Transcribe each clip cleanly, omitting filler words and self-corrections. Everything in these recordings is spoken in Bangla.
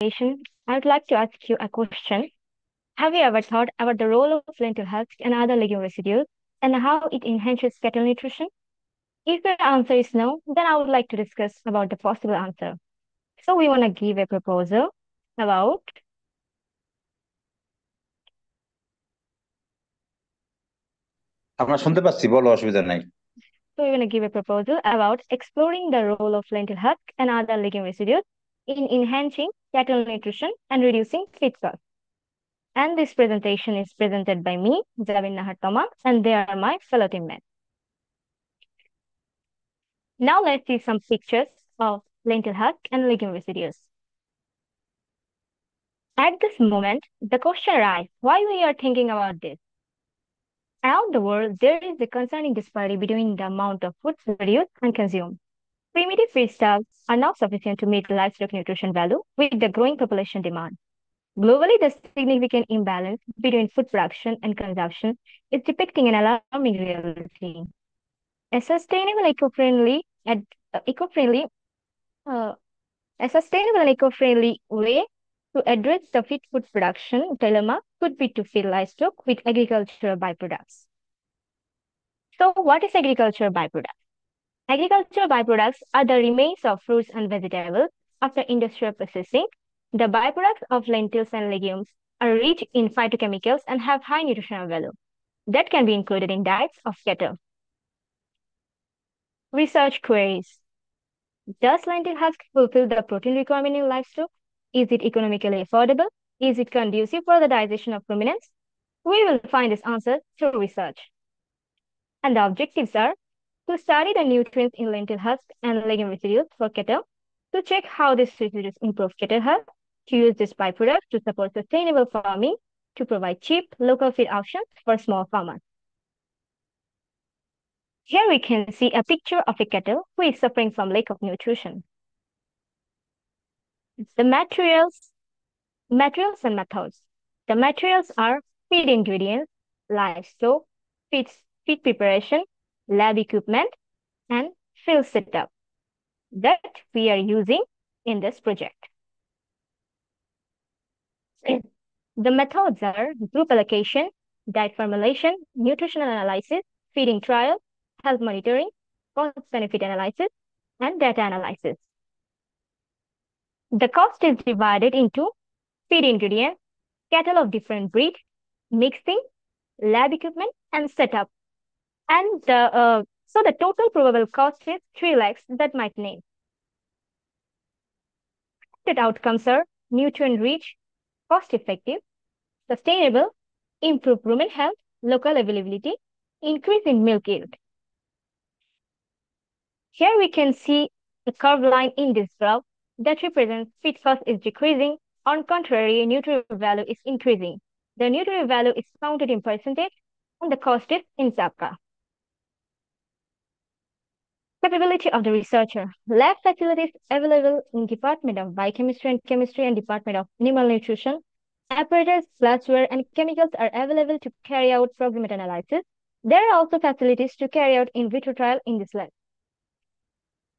conversation, I would like to ask you a question. Have you ever thought about the role of lentil husks and other legume residues and how it enhances cattle nutrition? If your answer is no, then I would like to discuss about the possible answer. So we want to give a proposal about আমরা শুনতে পাচ্ছি, বলো, অসুবিধা নাই। so we want to give a proposal about exploring the role of lentil husk and other legume residues in enhancing cattle nutrition and reducing feed costs. And this presentation is presented by me, Javin Nahar Toma, and they are my fellow teammates. Now let's see some pictures of lentil husk and legume residues. At this moment, the question arises why we are thinking about this. Around the world, there is a concerning disparity between the amount of food produced and consumed. Primitive feedstuffs are not sufficient to meet livestock nutrition value with the growing population demand. Globally, the significant imbalance between food production and consumption is depicting an alarming reality. A sustainable, eco-friendly, and eco-friendly, uh, a sustainable and eco-friendly way to address the feed food production dilemma could be to feed livestock with agricultural byproducts. So, what is agricultural byproduct? Agricultural byproducts are the remains of fruits and vegetables after industrial processing. The byproducts of lentils and legumes are rich in phytochemicals and have high nutritional value that can be included in diets of cattle. Research queries. Does lentil husk fulfill the protein requirement in livestock? Is it economically affordable? Is it conducive for the digestion of ruminants? We will find this answer through research. And the objectives are to study the nutrients in lentil husk and legume residues for cattle, to check how these residues improve cattle health, to use this byproduct to support sustainable farming, to provide cheap local feed options for small farmers. Here we can see a picture of a cattle who is suffering from lack of nutrition. The materials and methods. The materials are feed ingredients, livestock, feed, feed preparation, lab equipment, and field setup that we are using in this project. The methods are group allocation, diet formulation, nutritional analysis, feeding trial, health monitoring, cost-benefit analysis, and data analysis. The cost is divided into feed ingredients, cattle of different breed, mixing, lab equipment, and setup. And so the total probable cost is 3 lakhs that might name. Expected outcomes are nutrient-rich, cost-effective, sustainable, improved rumen health, local availability, increase in milk yield. Here we can see a curved line in this graph that represents feed cost is decreasing. On contrary, nutrient value is increasing. The nutrient value is counted in percentage and the cost is in SAPCA. Capability of the researcher. Lab facilities available in Department of Biochemistry and Chemistry and Department of Animal Nutrition. Apparatus, glassware, and chemicals are available to carry out proximate analysis. There are also facilities to carry out in vitro trial in this lab.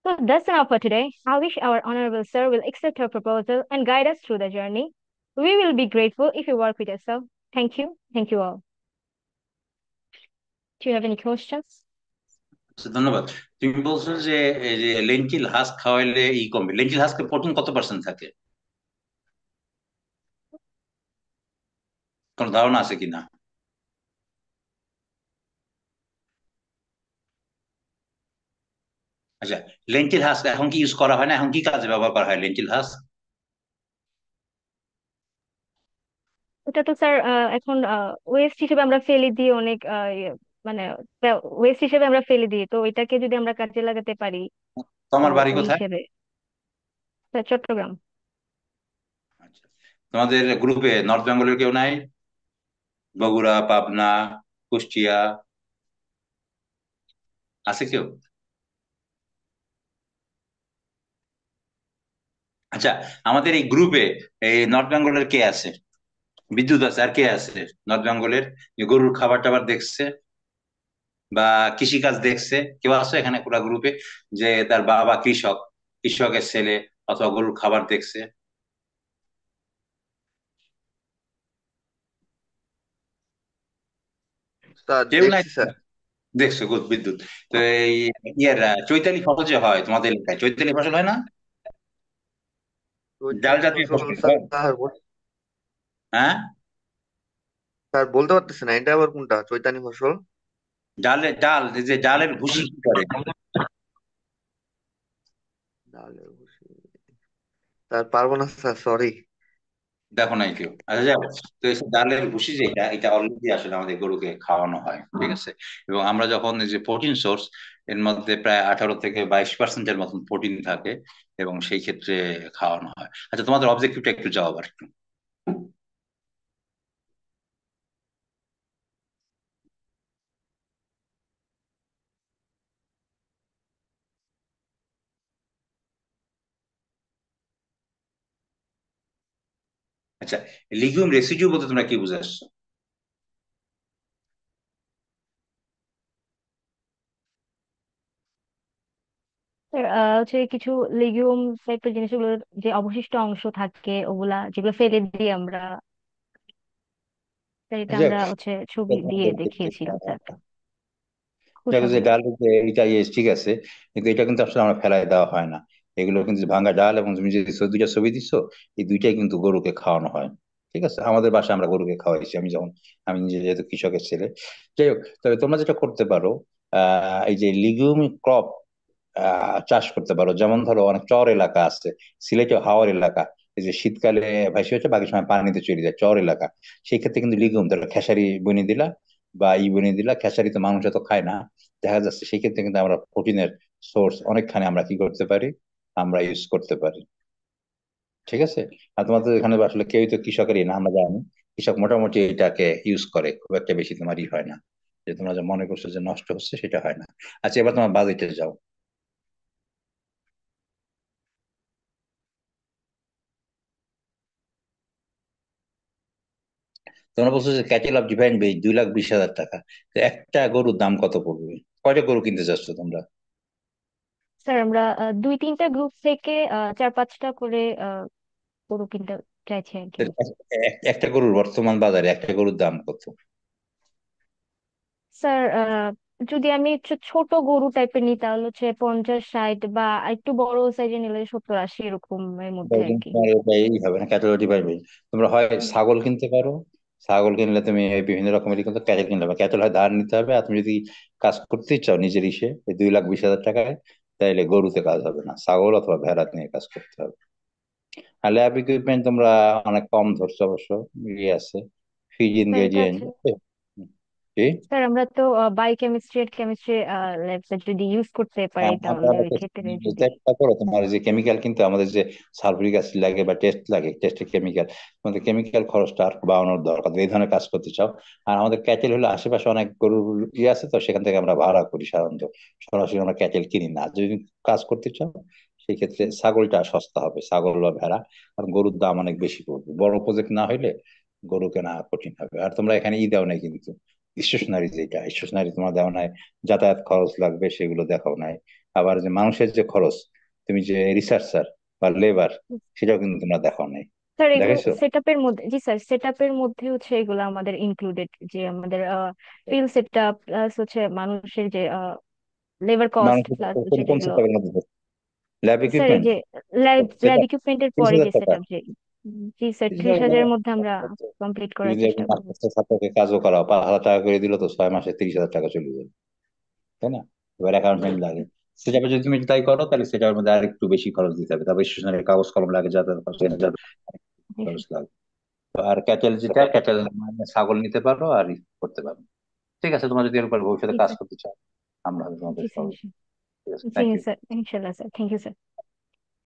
So that's enough for today. I wish our Honorable Sir will accept our proposal and guide us through the journey. We will be grateful if you work with us, sir. Thank you. Thank you all. Do you have any questions? আচ্ছা, ধন্যবাদ। তুমি বলছো যে এই যে লেন্টিল হাস্ক খাওয়াইলে কমবে। লেন্টিল হাস্কে প্রোটিন কত পার্সেন্ট থাকে, কোন ধারণা আছে কিনা? আচ্ছা, লেন্টিল হাস্ক এখন কি ইউজ করা হয় না? এখন কি কাজে ব্যবহার করা হয় লেন্টিল হাস্ক? এটা তো স্যার এখন ওয়েস্ট হিসেবে আমরা ফেলে দিই অনেক মানে ওয়েস্ট হিসেবে আমরা ফেলে দিই, তো এটাকে যদি আমরা কাজে লাগাতে পারি তোমার বাড়ি ওই কোথায়? হিসেবে। স্যার চট্টগ্রাম। আচ্ছা, তোমাদের গ্রুপে নর্থ বেঙ্গলের কেউ নাই? বগুড়া, পাবনা, কুষ্টিয়া আছে কেউ? আচ্ছা, আমাদের এই গ্রুপে এই নর্থ বেঙ্গলের কে আছে? বিদ্যুৎ আছে, আর কে আছে নর্থ বেঙ্গলের যে গরুর খাবার টাবার দেখছে বা কৃষিকাজ দেখছে? কেউ আছে এখানে পুরা গ্রুপে যে তার বাবা কৃষক, কৃষকের ছেলে, অথবা গরুর খাবার দেখছে? স্যার কেউ নাই। দেখছি স্যার। দেখছো গুড বিদ্যুৎ। তো এই ইয়ের চৈতালি ফসল যে হয় তোমাদের এলাকায়, চৈতালি ফসল হয় না? ডাল চৈতালি জাতীয় ফসল ফসল হয়? স্যার হ্যাঁ। স্যার বলতে পারতেছে না এটা আবার কোনটা চৈতালি ফসল? ডাল এই যে ডালের ভুসি কি করে? ডালের ভুসি। স্যার পারবো না স্যার, সরি। দেখো নাই কেউ, আচ্ছা যাও। তো এই যে ডালের ভুসি যেটা, এটা অলরেডি আসলে আমাদের গরুকে খাওয়ানো হয়, ঠিক আছে? এবং আমরা যখন এই যে প্রোটিন সোর্স, এর মধ্যে প্রায় 18 থেকে 22% মতন প্রোটিন থাকে, এবং সেই ক্ষেত্রে খাওয়ানো হয়। আচ্ছা, তোমাদের অবজেক্টিভটা একটু যাও আবার একটু। আচ্ছা, লিগুম রেসিডিউ বলতে তোমরা কি বুঝাচ্ছ? স্যার হচ্ছে কিছু লিগিউম টাইপের জিনিসগুলোর যে অবশিষ্ট অংশ থাকে ওগুলা যেগুলো ফেলে দিই আমরা, স্যার এটা যাক, আমরা হচ্ছে ছবি দিয়ে দেখিয়েছিলাম স্যার। দেখো খোসা যে গুলো। ডাল যে এটা ঠিক আছে, কিন্তু এটা কিন্তু আসলে আমরা ফেলায় দেওয়া হয় না। এগুলো কিন্তু ভাঙা ডাল, এবং তুমি যে দুইটা ছবি দিচ্ছ, এই দুইটাই কিন্তু গরুকে খাওয়ানো হয়। ঠিক আছে, আমাদের বাসায় আমরা গরুকে খাওয়াইছি, আমি নিজে যেহেতু কৃষকের ছেলে। যাই হোক, তবে তোমরা যেটা করতে পারো, এই যে লিগুম ক্রপ চাষ করতে পারো। যেমন ধরো অনেক চর এলাকা আছে, সিলেটে হাওর এলাকা, এই যে শীতকালে ভাসি হচ্ছে, বাকি সময় পানিতে চলে যায়, চর এলাকা। সেই ক্ষেত্রে কিন্তু লিগুম ধরো খেসারি বনিয়ে দিলা, বা বনিয়ে দিলা। খেসারি তো মানুষ তো খায় না, দেখা যাচ্ছে সেই ক্ষেত্রে কিন্তু আমরা প্রোটিনের সোর্স অনেকখানি আমরা কি করতে পারি, আমরা ইউজ করতে পারি। ঠিক আছে। আর তোমাদের এখানে আসলে কেউই তো কৃষকেরই না, আমরা জানি। কৃষক মোটামুটি এটাকে ইউজ করে, খুব একটা বেশি তোমারই হয় না। যে তোমরা যে মনে করছো যে নষ্ট হচ্ছে, সেটা হয় না। আচ্ছা, এবার তোমার বাজেটে যাও। তোমরা বলছো যে ক্যাটেল অফ ডিভাইন বেজ 2,20,000 টাকা। তো একটা গরুর দাম কত পড়বে? কয়টা গরু কিনতে চাচ্ছ তোমরা? স্যার আমরা দুই তিনটা গ্রুপ থেকে চার পাঁচটা করে গরু কিনতে চাইছি আর কি। একটা গরুর বর্তমান বাজারে একটা গরুর দাম কত? স্যার যদি আমি একটু ছোট গরু টাইপের নিই তাহলে হচ্ছে 50 60, বা একটু বড় সাইজে নিলে 70 80 এরকম এর মধ্যে এটাও আর কিন্তু কি। তোমার এই হবে না, ক্যাটেল অফ ডিভাইন বেজ। তোমরা হয় ছাগল কিনতে পারো। ছাগল কিনলে তুমি এই বিভিন্ন রকমের কিন্তু ক্যাটেল কিনতে হবে। ক্যাটেল হয় ধার নিতে হবে, আর তুমি যদি কাজ করতে চাও নিজের ইসে, এই 2,20,000 টাকায়, তাইলে গরুতে কাজ হবে না, ছাগল অথবা ভেড়া নিয়ে কাজ করতে হবে। আর ল্যাব ইকুইপমেন্ট তোমরা অনেক কম ধরছো অবশ্য। ইয়ে আছে, ফিজ স্যার এটা ইনগ্রেডিয়েন্ট। আছে। কি? স্যার আমরা তো বায়োকেমিস্ট্রি আর কেমিস্ট্রি ল্যাবটা যদি ইউজ করতে পারি হ্যাঁ, তাহলে ওই ক্ষেত্রে যদি। চেষ্টা করো তোমার যে কেমিক্যাল, কিন্তু আমাদের যে সালফিউরিক অ্যাসিড লাগে বা টেস্ট লাগে, টেস্টের কেমিক্যাল, তোমাদের কেমিক্যাল খরচটা আর বাড়ানোর দরকার, এই ধরনের কাজ করতে চাও। আর আমাদের ক্যাটেল হলো আশেপাশে অনেক গরুর ইয়ে আছে, তো সেখান থেকে আমরা ভাড়া করি সাধারণত। সরাসরি আমরা ক্যাটেল কিনি না। যদি কাজ করতে চাও, সেই ক্ষেত্রে ছাগলটা সস্তা হবে, ছাগল বা ভেড়া। কারণ গরুর দাম অনেক বেশি পড়বে, বড় প্রজেক্ট না হইলে গরু কেনা কঠিন হবে। আর তোমরা এখানে দেও নাই কিন্তু, স্টেশনারি, যেটা স্টেশনারি তোমরা দেও নাই, যাতায়াত খরচ লাগবে সেগুলো দেখাও নাই। আবার যে মানুষের যে খরচ, তুমি যে রিসার্চার বা লেবার, সেটাও কিন্তু তোমরা দেখাও নাই। স্যার এগুলো দেখাইছো? সেটআপের মধ্যে, জি স্যার সেটআপের মধ্যে হচ্ছে এগুলো আমাদের ইনক্লুডেড, যে আমাদের ফিল্ড সেটআপ প্লাস হচ্ছে মানুষের যে লেবার কস্ট মানুষের প্লাস কোন হচ্ছে কোন যেগুলো। সেক্টরের মধ্যে? ল্যাব স্যার এই ইকুইপমেন্ট যে ল্যাব সেটা ল্যাব ইকুইপমেন্টের তিরিশ পরে হাজার যে টাকা সেটআপ যে, জি স্যার 30,000 30,000-এর মধ্যে আমরা কমপ্লিট তুমি করার যদি চেষ্টা একজন করবো। মাস্টার্সের ছাত্রকে কাজও করাও, 5,000 টাকা করে দিল, তো 6 মাসে 30,000 টাকা চলে যাবে, তাই না? এবার অ্যাকাউন্টমেন্ট লাগে। সেটা যদি তুমি তাই করো, তাহলে সেটার মধ্যে আর একটু বেশি খরচ দিতে হবে। তারপর স্টেশনারি কাগজ কলম লাগে, যাতায়াত খরচ লাগে, জি খরচ স্যার। লাগে। তো আর ক্যাটেল, যেটা ক্যাটেল মানে ছাগল নিতে পারো আর করতে পারো। ঠিক আছে, তোমার যদি এরপর ভবিষ্যতে জি কাজ স্যার। করতে চাও, আমরা হয়তো তোমাদের জি সহযোগিতা। স্যার। ঠিক আছে, জি থ্যাংক ইউ। স্যার ইনশাল্লাহ স্যার, থ্যাংক ইউ স্যার।